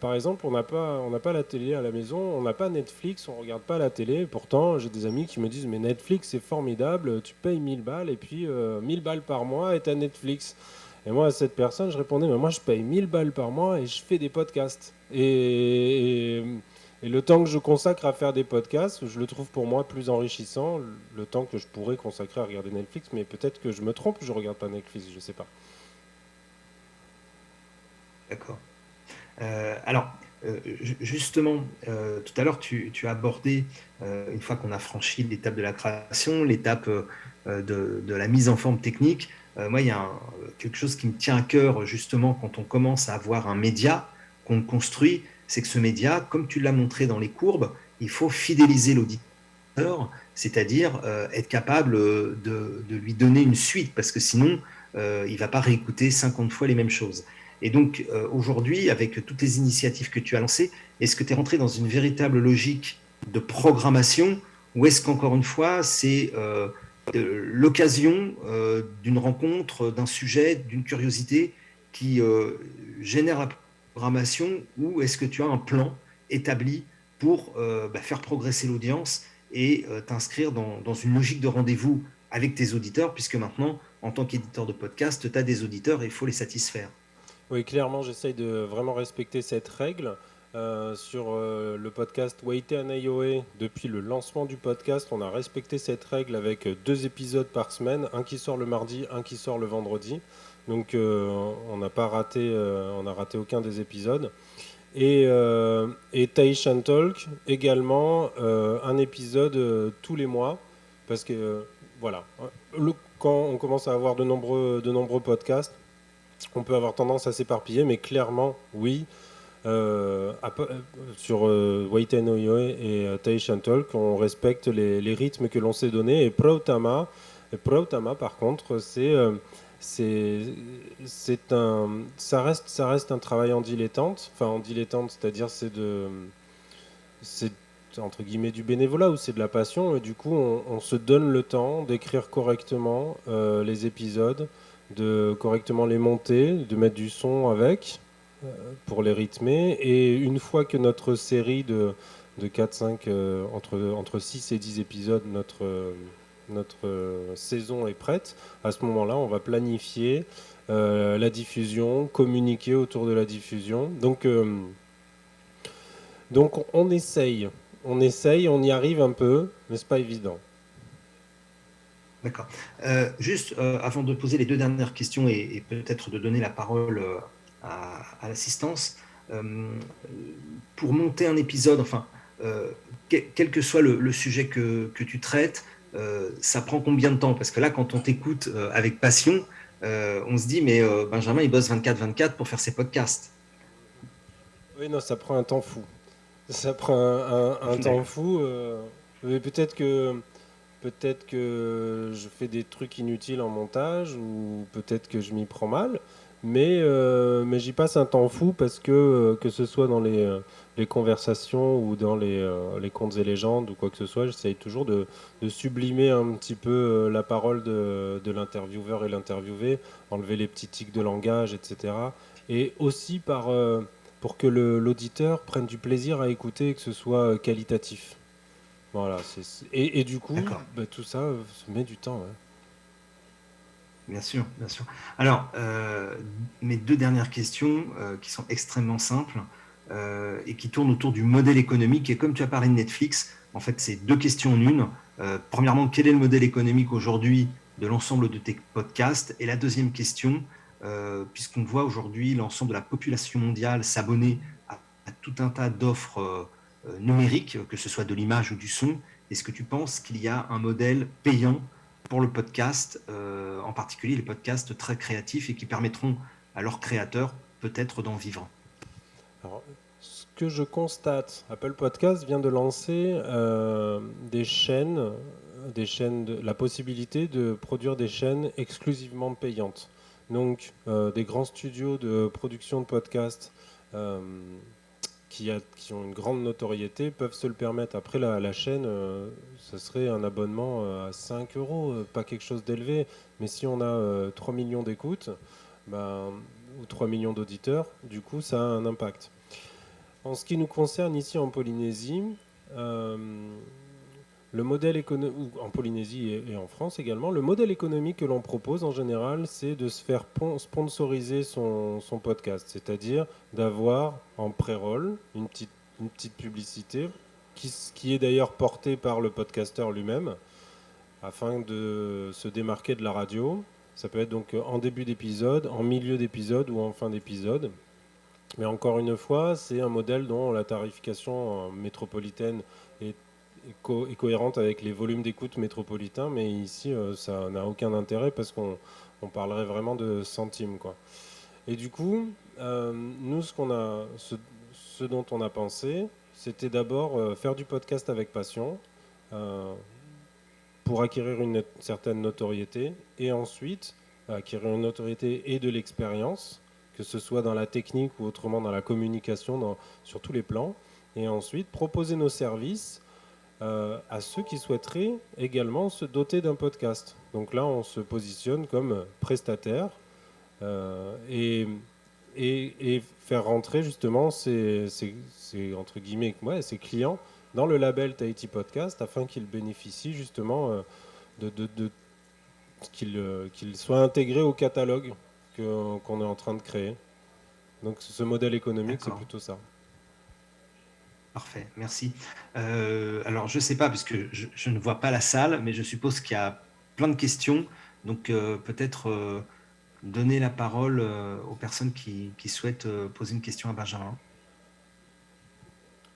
Speaker 1: Par exemple, on n'a pas la télé à la maison, on n'a pas Netflix, on regarde pas la télé. Pourtant, j'ai des amis qui me disent, mais Netflix, c'est formidable, tu payes 1000 balles et puis 1000 balles par mois et t'as Netflix. Et moi, à cette personne, je répondais, mais moi, je paye 1000 balles par mois et je fais des podcasts. Et le temps que je consacre à faire des podcasts, je le trouve pour moi plus enrichissant, le temps que je pourrais consacrer à regarder Netflix, mais peut-être que je me trompe, je regarde pas Netflix, je sais pas.
Speaker 2: D'accord. Alors, justement, tout à l'heure, tu as abordé, une fois qu'on a franchi l'étape de la création, l'étape de la mise en forme technique. Moi, il y a quelque chose qui me tient à cœur, justement, quand on commence à avoir un média qu'on construit, c'est que ce média, comme tu l'as montré dans les courbes, il faut fidéliser l'auditeur, c'est-à-dire être capable de lui donner une suite, parce que sinon, il ne va pas réécouter 50 fois les mêmes choses. Et donc, aujourd'hui, avec toutes les initiatives que tu as lancées, est-ce que tu es rentré dans une véritable logique de programmation ou est-ce qu'encore une fois, c'est l'occasion d'une rencontre, d'un sujet, d'une curiosité qui génère la programmation ou est-ce que tu as un plan établi pour faire progresser l'audience et t'inscrire dans une logique de rendez-vous avec tes auditeurs, puisque maintenant, en tant qu'éditeur de podcast, tu as des auditeurs et il faut les satisfaire.
Speaker 1: Oui, clairement, j'essaye de vraiment respecter cette règle. Sur le podcast Waite and Ayoe, depuis le lancement du podcast, on a respecté cette règle avec 2 épisodes par semaine, un qui sort le mardi, un qui sort le vendredi. Donc on n'a pas raté, on a raté aucun des épisodes. Et Taishan Talk également, un épisode tous les mois, parce que voilà, quand on commence à avoir de nombreux podcasts, on peut avoir tendance à s'éparpiller, mais clairement, oui, sur Wait and Oyoe et Taishan Talk, on respecte les rythmes que l'on s'est donnés. Et Prautama, par contre, c'est, ça reste un travail en dilettante. Enfin, en dilettante, c'est-à-dire c'est entre guillemets du bénévolat ou c'est de la passion. Et du coup, on se donne le temps d'écrire correctement les épisodes, de correctement les monter, de mettre du son avec pour les rythmer. Et une fois que notre série de 4-5, entre 6 et 10 épisodes, notre saison est prête, à ce moment-là, on va planifier la diffusion, communiquer autour de la diffusion. Donc on y arrive un peu, mais c'est pas évident.
Speaker 2: D'accord. Juste avant de poser les deux dernières questions et peut-être de donner la parole à l'assistance, pour monter un épisode, enfin, quel que soit le sujet que tu traites, ça prend combien de temps? Parce que là, quand on t'écoute avec passion, on se dit, mais Benjamin, il bosse 24/24 pour faire ses podcasts.
Speaker 1: Oui, non, ça prend un temps fou. Ça prend un temps
Speaker 2: D'accord.
Speaker 1: fou. Mais peut-être que je fais des trucs inutiles en montage, ou peut-être que je m'y prends mal. mais j'y passe un temps fou parce que ce soit dans les conversations ou dans les contes et légendes ou quoi que ce soit, j'essaye toujours de sublimer un petit peu la parole de l'intervieweur et l'interviewé, enlever les petits tics de langage, etc. Et aussi pour que l'auditeur prenne du plaisir à écouter et que ce soit qualitatif. Voilà, et du coup,
Speaker 2: D'accord.
Speaker 1: bah, tout ça se met du temps. Ouais.
Speaker 2: Bien sûr, bien sûr. Alors, mes deux dernières questions, qui sont extrêmement simples et qui tournent autour du modèle économique. Et comme tu as parlé de Netflix, en fait, c'est deux questions en une. Premièrement, quel est le modèle économique aujourd'hui de l'ensemble de tes podcasts? Et la deuxième question, puisqu'on voit aujourd'hui l'ensemble de la population mondiale s'abonner à tout un tas d'offres numériques, que ce soit de l'image ou du son, est-ce que tu penses qu'il y a un modèle payant pour le podcast, en particulier les podcasts très créatifs et qui permettront à leurs créateurs peut-être d'en vivre?
Speaker 1: Alors, ce que je constate, Apple Podcast vient de lancer la possibilité de produire des chaînes exclusivement payantes. Donc, des grands studios de production de podcasts euh, qui ont une grande notoriété peuvent se le permettre. Après, la chaîne, ce serait un abonnement à 5 euros, pas quelque chose d'élevé. Mais si on a 3 millions d'écoutes, ben, ou 3 millions d'auditeurs, du coup, ça a un impact. En ce qui nous concerne ici en Polynésie, euh, le modèle économique, en Polynésie et en France également, le modèle économique que l'on propose en général, c'est de se faire sponsoriser son podcast, c'est-à-dire d'avoir en pré-roll une petite publicité qui est d'ailleurs portée par le podcasteur lui-même afin de se démarquer de la radio. Ça peut être donc en début d'épisode, en milieu d'épisode ou en fin d'épisode. Mais encore une fois, c'est un modèle dont la tarification métropolitaine est, est cohérente avec les volumes d'écoute métropolitains, mais ici, ça n'a aucun intérêt parce qu'on parlerait vraiment de centimes, quoi. Et du coup, nous, ce dont on a pensé, c'était d'abord faire du podcast avec passion euh, pour acquérir une certaine notoriété et ensuite acquérir une notoriété et de l'expérience, que ce soit dans la technique ou autrement dans la communication, sur tous les plans, et ensuite proposer nos services à ceux qui souhaiteraient également se doter d'un podcast. Donc là, on se positionne comme prestataire et faire rentrer justement entre guillemets, ouais, ces clients dans le label Tahiti Podcast afin qu'ils bénéficient justement qu'ils soient intégrés au catalogue qu'on est en train de créer. Donc ce modèle économique, c'est
Speaker 2: D'accord,
Speaker 1: plutôt ça.
Speaker 2: parfait, merci. Alors, je ne sais pas, puisque je ne vois pas la salle, mais je suppose qu'il y a plein de questions. Donc, peut-être donner la parole aux personnes qui souhaitent poser une question à Benjamin.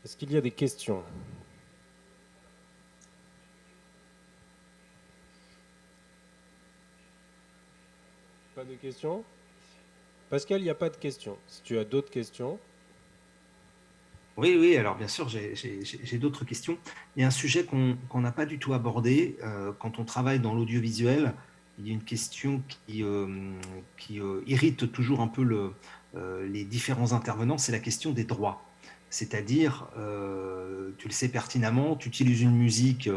Speaker 1: Est-ce qu'il y a des questions? Pas de questions? Pascal, il n'y a pas de questions. Si tu as d'autres questions,
Speaker 2: Oui, oui, alors bien sûr, j'ai d'autres questions. Il y a un sujet qu'on n'a pas du tout abordé. Quand on travaille dans l'audiovisuel, il y a une question qui irrite toujours un peu les différents intervenants, c'est la question des droits. C'est-à-dire, tu le sais pertinemment, tu utilises une musique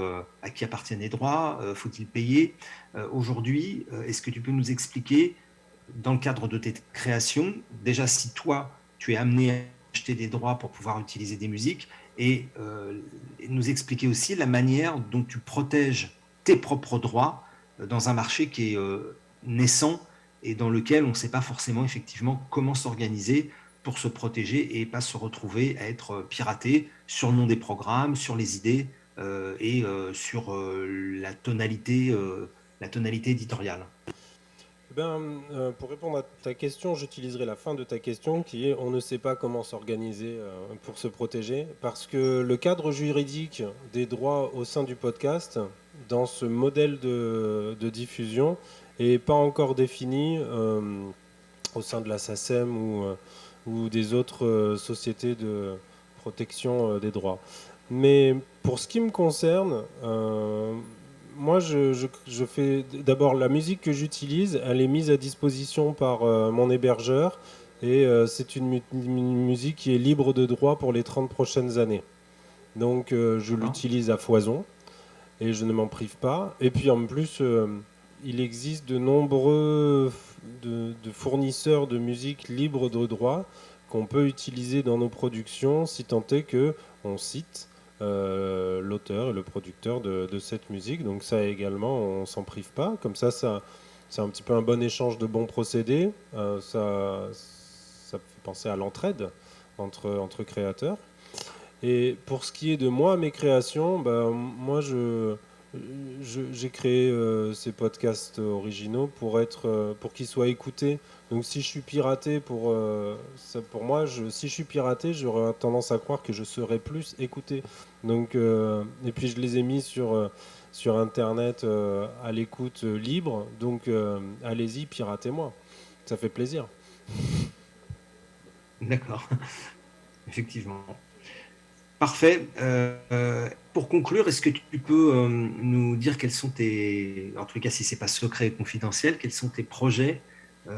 Speaker 2: à qui appartiennent les droits, faut-il payer? Aujourd'hui, est-ce que tu peux nous expliquer, dans le cadre de tes créations, déjà si toi, tu es amené à acheter des droits pour pouvoir utiliser des musiques et nous expliquer aussi la manière dont tu protèges tes propres droits dans un marché qui est naissant et dans lequel on ne sait pas forcément effectivement comment s'organiser pour se protéger et pas se retrouver à être piraté sur le nom des programmes, sur les idées sur la tonalité éditoriale.
Speaker 1: eh ben, pour répondre à ta question, j'utiliserai la fin de ta question qui est on ne sait pas comment s'organiser pour se protéger parce que le cadre juridique des droits au sein du podcast, dans ce modèle de diffusion, n'est pas encore défini au sein de la SACEM ou des autres sociétés de protection des droits. Mais pour ce qui me concerne, moi, je fais d'abord la musique que j'utilise, elle est mise à disposition par mon hébergeur et c'est une musique qui est libre de droit pour les 30 prochaines années. Donc je
Speaker 2: D'accord.
Speaker 1: l'utilise à foison et je ne m'en prive pas. Et puis en plus, il existe de nombreux de fournisseurs de musique libre de droit qu'on peut utiliser dans nos productions si tant est que on cite l'auteur et le producteur de cette musique. Donc ça également, on s'en prive pas. Comme ça, c'est un petit peu un bon échange de bons procédés. Ça fait penser à l'entraide entre créateurs. Et pour ce qui est de moi, mes créations, bah, moi, j'ai créé ces podcasts originaux pour qu'ils soient écoutés. Donc, si je suis piraté pour moi, si je suis piraté, j'aurais tendance à croire que je serais plus écouté. Donc, et puis, je les ai mis sur Internet à l'écoute libre. Donc, allez-y, piratez-moi. Ça fait plaisir.
Speaker 2: D'accord, effectivement. Parfait. Pour conclure, est-ce que tu peux nous dire quels sont en tout cas si ce n'est pas secret et confidentiel, quels sont tes projets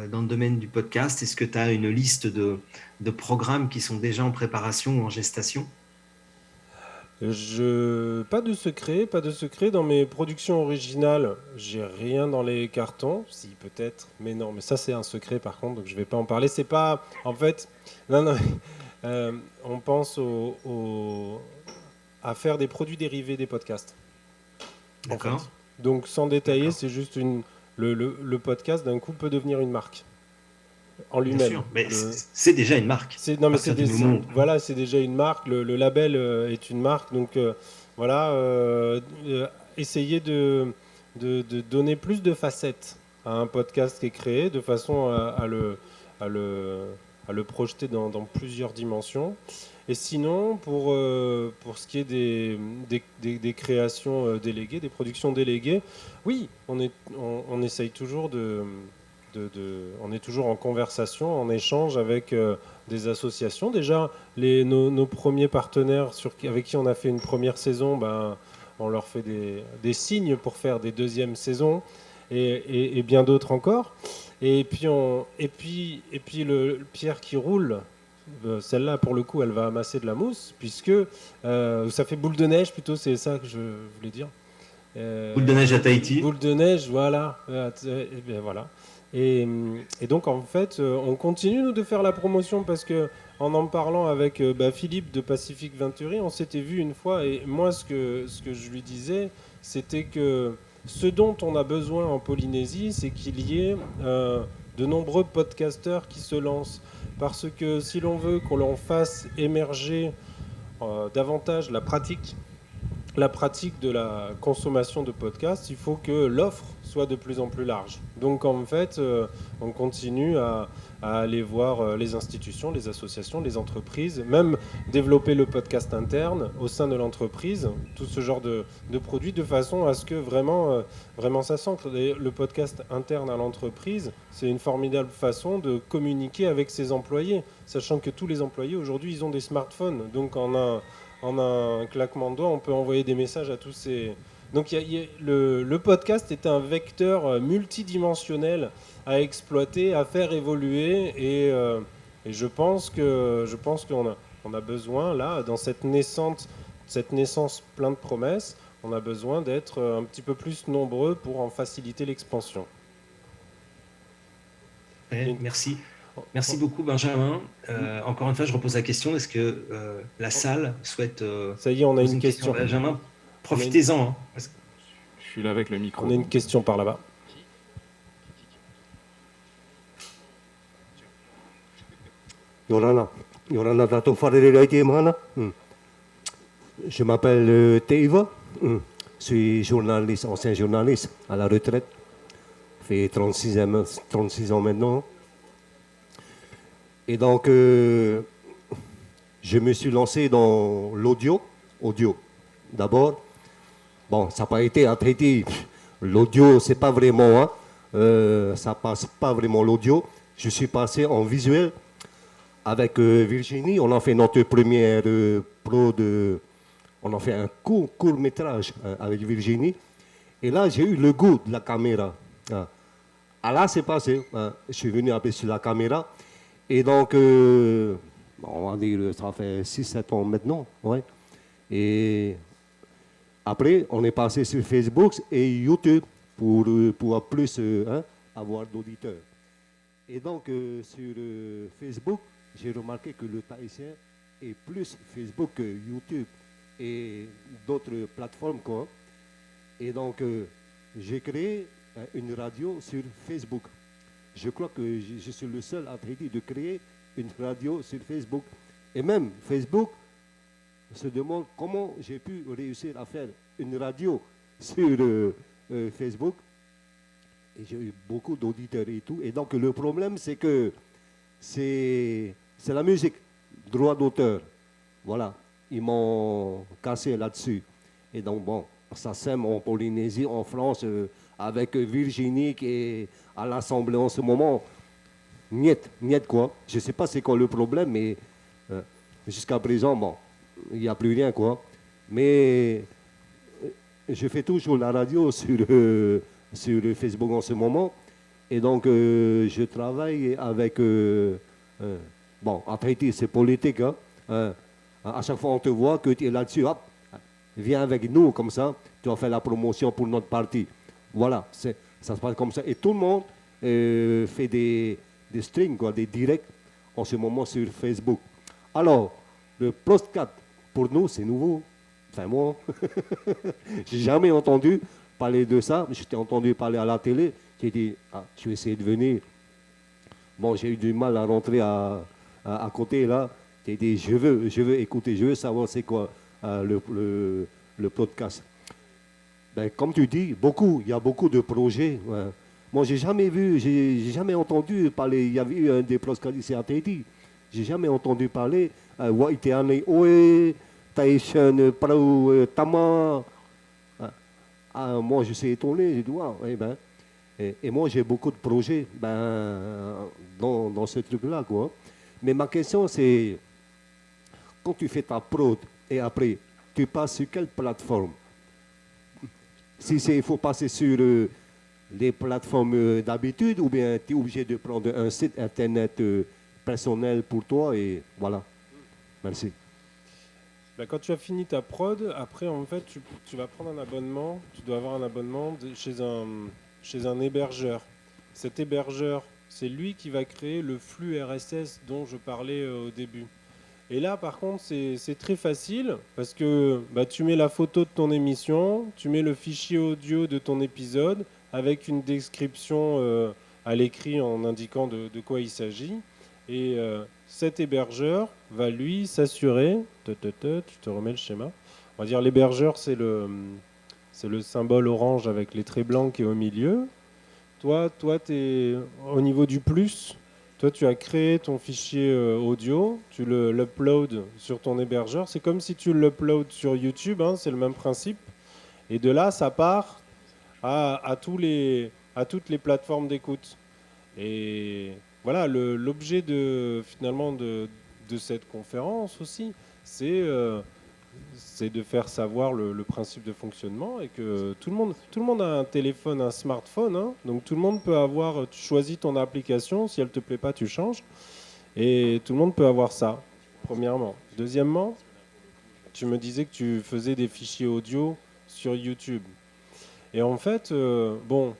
Speaker 2: dans le domaine du podcast? Est-ce que tu as une liste de programmes qui sont déjà en préparation ou en gestation?
Speaker 1: Pas de secret, pas de secret. Dans mes productions originales, j'ai rien dans les cartons. Si, peut-être, mais non, mais ça, c'est un secret par contre, donc je vais pas en parler. C'est pas. En fait, non, non, on pense à faire des produits dérivés des podcasts, en
Speaker 2: D'accord,
Speaker 1: fait. Donc, sans détailler,
Speaker 2: d'accord.
Speaker 1: c'est juste le podcast, d'un coup, peut devenir une marque en
Speaker 2: Bien
Speaker 1: lui-même.
Speaker 2: sûr, mais c'est déjà une marque.
Speaker 1: Non,
Speaker 2: À
Speaker 1: mais
Speaker 2: partir du moment où...
Speaker 1: voilà, c'est déjà une marque. Le label est une marque, donc voilà. Essayer de donner plus de facettes à un podcast qui est créé, de façon à le, à le projeter dans plusieurs dimensions. Et sinon, pour ce qui est des créations déléguées, des productions déléguées, oui, on essaye toujours on est toujours en conversation, en échange avec des associations. Déjà, nos premiers partenaires avec qui on a fait une première saison, ben, on leur fait des signes pour faire des deuxièmes saisons et bien d'autres encore. Et puis le pierre qui roule, celle-là, pour le coup, elle va amasser de la mousse, puisque ça fait boule de neige plutôt, c'est ça que je voulais dire.
Speaker 2: Boule de neige à Tahiti.
Speaker 1: Boule de neige, voilà. Et bien voilà. Et donc en fait, on continue nous de faire la promotion parce que en parlant avec Philippe de Pacific Venturi, on s'était vu une fois et moi ce que je lui disais, c'était que ce dont on a besoin en Polynésie, c'est qu'il y ait de nombreux podcasteurs qui se lancent. Parce que si l'on veut qu'on l'on fasse émerger davantage la pratique de la consommation de podcasts, il faut que l'offre soit de plus en plus large. Donc en fait, on continue à aller voir les institutions, les associations, les entreprises, même développer le podcast interne au sein de l'entreprise, tout ce genre de produits, de façon à ce que vraiment ça s'ancre. Le podcast interne à l'entreprise, c'est une formidable façon de communiquer avec ses employés, sachant que tous les employés aujourd'hui, ils ont des smartphones. Donc en un claquement de doigts, on peut envoyer des messages à tous ces... Donc le podcast est un vecteur multidimensionnel à exploiter, à faire évoluer, et je pense qu'on a besoin, là, dans cette naissance pleine de promesses, on a besoin d'être un petit peu plus nombreux pour en faciliter l'expansion.
Speaker 2: Ouais, merci. Merci beaucoup, Benjamin. Encore une fois, je repose la question. Est-ce que la salle souhaite
Speaker 1: Ça y est, on a
Speaker 2: poser
Speaker 1: une
Speaker 2: une question à
Speaker 1: question.
Speaker 2: Benjamin? Profitez-en. Hein.
Speaker 3: Je suis là avec le micro.
Speaker 1: On a une question par là-bas.
Speaker 4: Yorana Dato Farere Mana. Je m'appelle Teiva. Je suis journaliste, ancien journaliste à la retraite. Fait 36 ans maintenant. Et donc, je me suis lancé dans l'audio. Audio. D'abord, bon, ça n'a pas été à traiter. L'audio, c'est pas vraiment, ça passe pas vraiment l'audio. Je suis passé en visuel avec Virginie. On a fait notre première on a fait un court métrage avec Virginie. Et là, j'ai eu le goût de la caméra. Ah. Ah, là, c'est passé. Ah, je suis venu un peu sur la caméra. Et donc, bon, on va dire, ça fait 6-7 ans maintenant. Ouais. Et après, on est passé sur Facebook et YouTube pour plus avoir d'auditeurs. Et donc, sur Facebook, j'ai remarqué que le Tahitien est plus Facebook que YouTube et d'autres plateformes, quoi. Et donc, j'ai créé une radio sur Facebook. Je crois que je suis le seul à traiter de créer une radio sur Facebook. Et même Facebook se demande comment j'ai pu réussir à faire une radio sur Facebook. Et j'ai eu beaucoup d'auditeurs et tout. Et donc, le problème, c'est que c'est la musique, droit d'auteur. Voilà, ils m'ont cassé là-dessus. Et donc, bon, ça sème en Polynésie, en France, avec Virginie qui est à l'Assemblée en ce moment. Niet quoi. Je ne sais pas c'est quoi le problème, mais jusqu'à présent, bon, il n'y a plus rien, quoi. Mais je fais toujours la radio sur Facebook en ce moment. Et donc, je travaille avec... bon, à traiter, c'est politique, hein. À chaque fois, on te voit que tu es là-dessus, hop, viens avec nous, comme ça, tu vas faire la promotion pour notre parti. Voilà, ça se passe comme ça. Et tout le monde fait des streams, quoi, des directs en ce moment sur Facebook. Alors, le podcast, pour nous, c'est nouveau. Enfin, moi, j'ai jamais entendu parler de ça. Je t'ai entendu parler à la télé. J'ai dit, ah, je vais essayer de venir. Bon, j'ai eu du mal à rentrer à côté, là. J'ai dit, je veux écouter, je veux savoir c'est quoi le podcast. Ben, comme tu dis, il y a beaucoup de projets. Ouais. Moi, j'ai jamais entendu parler. Il y avait eu un des podcasts ici à Tahiti. J'ai jamais entendu parler. Waiteane Oe, Taishan Prau Tama. Moi, je suis étonné. J'ai dit, waouh, eh ben. Et moi, j'ai beaucoup de projets dans ce truc-là, quoi. Mais ma question, c'est, quand tu fais ta prod et après, tu passes sur quelle plateforme? Si il faut passer sur les plateformes d'habitude ou bien tu es obligé de prendre un site internet personnel pour toi et voilà. Merci.
Speaker 1: Ben, quand tu as fini ta prod, après en fait tu vas prendre un abonnement, tu dois avoir un abonnement chez un hébergeur. Cet hébergeur, c'est lui qui va créer le flux RSS dont je parlais au début. Et là, par contre, c'est très facile parce que bah, tu mets la photo de ton émission, tu mets le fichier audio de ton épisode avec une description à l'écrit en indiquant de quoi il s'agit. Et cet hébergeur va, lui, s'assurer... Tu te remets le schéma. On va dire l'hébergeur, c'est le symbole orange avec les traits blancs qui est au milieu. Toi tu es au niveau du plus. Toi, tu as créé ton fichier audio, tu l'uploads sur ton hébergeur. C'est comme si tu l'uploads sur YouTube, hein, c'est le même principe. Et de là, ça part à toutes les plateformes d'écoute. Et voilà, l'objet finalement de cette conférence aussi, c'est de faire savoir le principe de fonctionnement et que tout le monde a un téléphone, un smartphone, hein, donc tout le monde peut avoir, tu choisis ton application, si elle ne te plaît pas, tu changes, et tout le monde peut avoir ça, premièrement. Deuxièmement, tu me disais que tu faisais des fichiers audio sur YouTube. Et en fait, bon,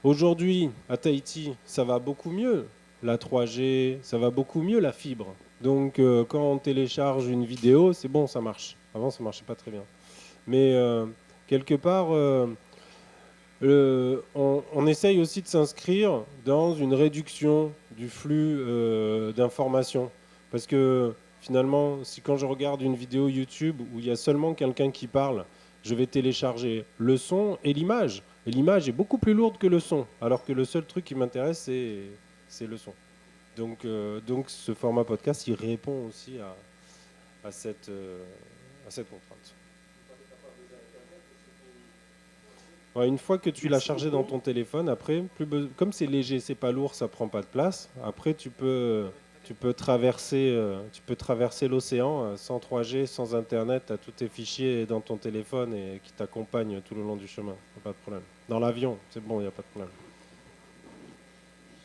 Speaker 1: aujourd'hui, à Tahiti, ça va beaucoup mieux, la 3G, ça va beaucoup mieux la fibre. Donc quand on télécharge une vidéo, c'est bon, ça marche. Avant, ça ne marchait pas très bien. Mais quelque part, on essaye aussi de s'inscrire dans une réduction du flux d'informations. Parce que finalement, quand je regarde une vidéo YouTube où il y a seulement quelqu'un qui parle, je vais télécharger le son et l'image. Et l'image est beaucoup plus lourde que le son, alors que le seul truc qui m'intéresse, c'est le son. Donc ce format podcast, il répond aussi à cette contrainte. Ouais, une fois que tu l'as chargé dans ton téléphone, après, comme c'est léger, c'est pas lourd, ça prend pas de place, après tu peux Tu peux traverser l'océan sans 3G, sans Internet, tu as tous tes fichiers dans ton téléphone et qui t'accompagnent tout le long du chemin. Pas de problème. Dans l'avion, c'est bon, il n'y a pas de problème.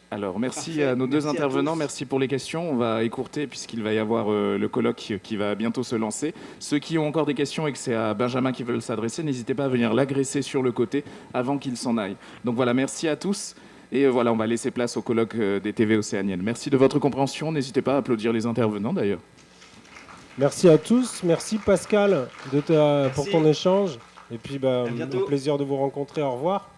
Speaker 3: Alors, merci
Speaker 2: Parfait.
Speaker 3: à nos deux
Speaker 2: Merci à
Speaker 3: intervenants,
Speaker 2: tous.
Speaker 3: merci pour les questions. On va écourter puisqu'il va y avoir le colloque qui va bientôt se lancer. Ceux qui ont encore des questions et que c'est à Benjamin qui veulent s'adresser, n'hésitez pas à venir l'agresser sur le côté avant qu'il s'en aille. Donc voilà, merci à tous. Et voilà, on va laisser place au colloque des TV océaniennes. Merci de votre compréhension. N'hésitez pas à applaudir les intervenants d'ailleurs.
Speaker 1: Merci à tous. Merci Pascal pour
Speaker 2: Merci.
Speaker 1: ton échange. Et puis,
Speaker 2: À bientôt.
Speaker 1: au plaisir de vous rencontrer. Au revoir.